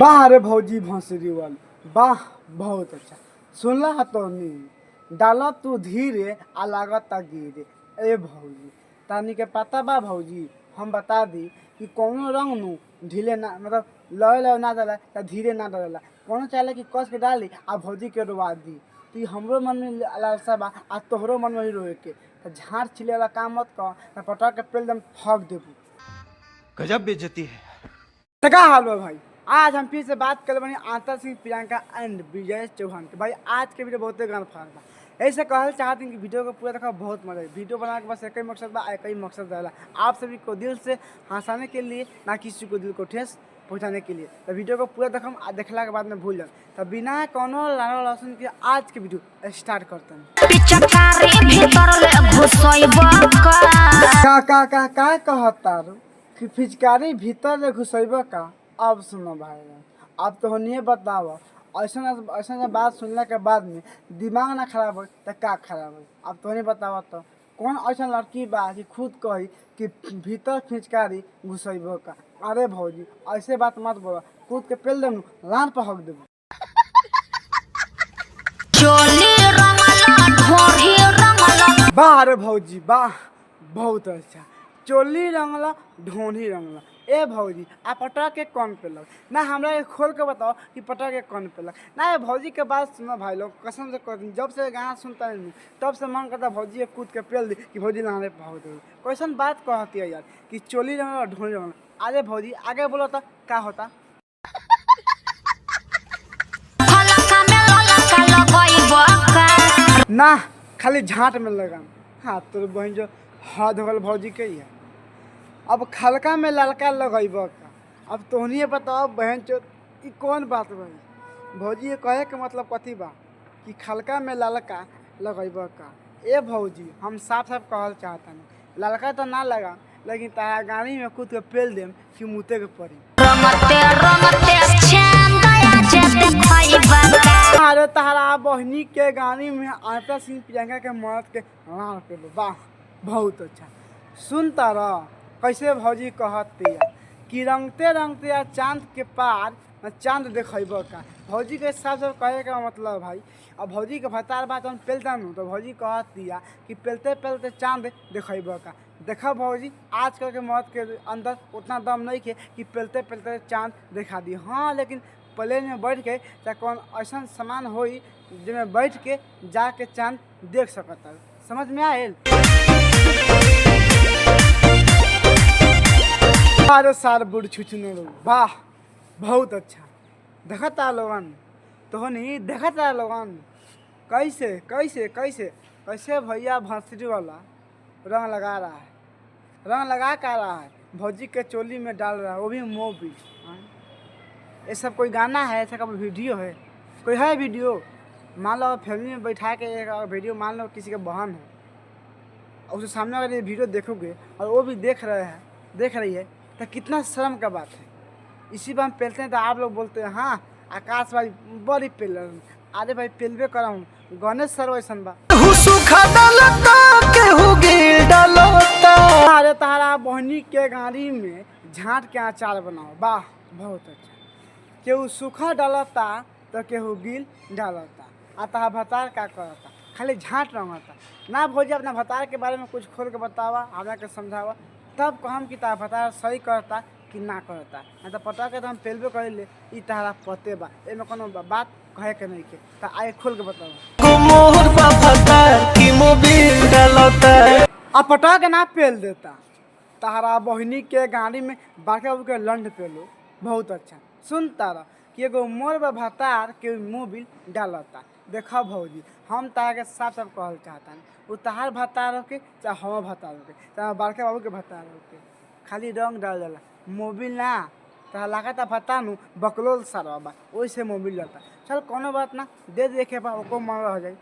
वाह रे भौजी भोंसरी वाली वाह, बहुत अच्छा। सुनला तो नी डाला तू धीरे आ लागता गिरे। ए भौजी तानी के पता बा भौजी, हम बता दी कि कौनो रंग नु ढीले ना मतलब लय लय ना डाला या धीरे ना डाला। कौनो चाहे कि कस के डाली आ भौजी के रोवा दी। तो हमरो मन में लालसा बा आ तोहरो मन में ही रोए के। तो झाड़ छिले वाला काम मत कर, ना पटा के पेल दम ठग देबू। गजब बेइज्जती है। टका हाल बा भाई, आज हम फिर से बात कर बनी आंतर सिंह, प्रियंका एंड विजय चौहान के। भाई आज के वीडियो बहुत गान फाड़ बा। ऐसे कहल चाहते हैं कि वीडियो को पूरा देखा, बहुत मजा है। वीडियो बनाने के बस एक ही मकसद बा, एक ही मकसद रहेला आप सभी को दिल से हंसाने के लिए, ना किसी को दिल को ठेस पहुंचाने के लिए। तो वीडियो को पूरा देखम आ देखला के बाद में भूल जाए। तो बिना कोनो लाना लहसुन के आज के वीडियो स्टार्ट करते हैं। का कहता कि फिचकारी भीतर घुसैब का। अब सुनो भाई, अब तो होनिए बताओ, ऐसा ऐसा बात सुनने के बाद में दिमाग ना खराब हो तो का खराब हो। अब तो नहीं बताओ तो कौन ऐसा लड़की बा कि खुद कही कि भीतर फिचकारी घुसैब का। अरे भौजी ऐसे बात मत बोलो, खुद के पेल देबू लान पर हक देबू। वाह रे भौजी वाह, बहुत अच्छा। चोली रंगला ढोनी रंगला। ए भौजी आ पटा के कौन पेलक ना, हमरा खोल के बताओ कि पटा के कौन पेलक ना। ये भौजी के बात सुनो भाई लोग, कसम से कहती, जब से गाना सुनता है तब से मन करता भौजी कूद के पेल दी कि भौजी लाने भाव दे। कैसन बात कहती है यार कि चोली रंगला ढोनी रंगला। अरे भौजी आगे बोलो तो क्या होता। ना खाली झाट में लगा। हाँ तो बहन जो हाथ धोल भौजी के ही है। अब खलका में ललका लगैब का। अब तोहनिए बताओ बहन चो ई कौन बात भाई। भौजी ये कहे के मतलब कथी बा कि खलका में ललका लगैब का। ए भौजी हम साफ साफ कहल चाहता, ललका तो ना लगा लेकिन तारा गाड़ी में कूद के पेल देम कि मुते के पड़ी। अरे तारा बहनी के गाड़ी में आंतर सिंह प्रियंका के मर्द के लाल पे वाह बहुत अच्छा। सुन तारा कैसे भौजी कहती है कि रंगते रंगते या चांद के पार चांद देखेब का। भौजी के हिसाब से कहे का मतलब भाई, अब भौजी के भतार बात हम पेलता नू तो भौजी कहती है कि पेलते पेलते चांद देखेब का। देखा भौजी आजकल के मर्द के अंदर उतना दम नहीं है कि पेलते पेलते चांद दिखा दी। हाँ लेकिन प्लेन में बैठ के चाहे कौन ऐसा सामान होई जिसमें बैठ के जाके चांद देख सकता। समझ में आयल। अरे सार बुढ़ छुचनो वाह बहुत अच्छा। देखता लोगन तो नहीं देखता लोगन कैसे कैसे कैसे कैसे भैया भंसरी वाला रंग लगा रहा है, रंग लगा कर रहा है भौजी के चोली में डाल रहा है, वो भी मोबिल। ये सब कोई गाना है, ऐसा का वीडियो है, कोई है वीडियो। मान लो फैमिली में बैठा के एक वीडियो, मान लो किसी का बहन है और उसके सामने अगर ये वीडियो देखोगे और वो भी देख रही है तो कितना शर्म का बात है। इसी पर हम पेलते हैं तो आप लोग बोलते हैं हाँ आकाश भाई बड़ी पेल। अरे भाई पेलबे कर हूँ, गणेश सर वैसन बा। अरे तारा बहनी के गाड़ी में झाट के अचार बनाओ वाह बहुत अच्छा। केहू सूखा डालता तो केहू गिल डालता। आ तारा भतार का करता खाली झाट रंगता ना। भौजी अपना भतार के बारे में कुछ खोल के बतावा, हमरा के समझावा, तब कहम कि तारा भतार सही करता कि ना करता। ना तो पता के तो हम पेलबे कर ले ई तारा पते बा, एमे कोनो बात कहे के नहीं के। तो आए खोल के बतावा। आ पटा के ना पेल देता। तारा बहनी के गाड़ी में बाके बाबू के लंड पेलो बहुत अच्छा। सुन तारा कि एगो मोर भतार के मोबिल डालता। देखा भौजी हम तारा के साफ साफ कहल चाहता, वो तहार भतार के चाहे हम भतार के चाहे बड़के बाबू के भतार के, खाली रंग डाल जाला मोबिल ना। तहा लागता भता नू बकलोल सारा बा, वैसे मोबिल डालता। चल कोनो बात ना, दे देखे बा ओको मन रह जाए।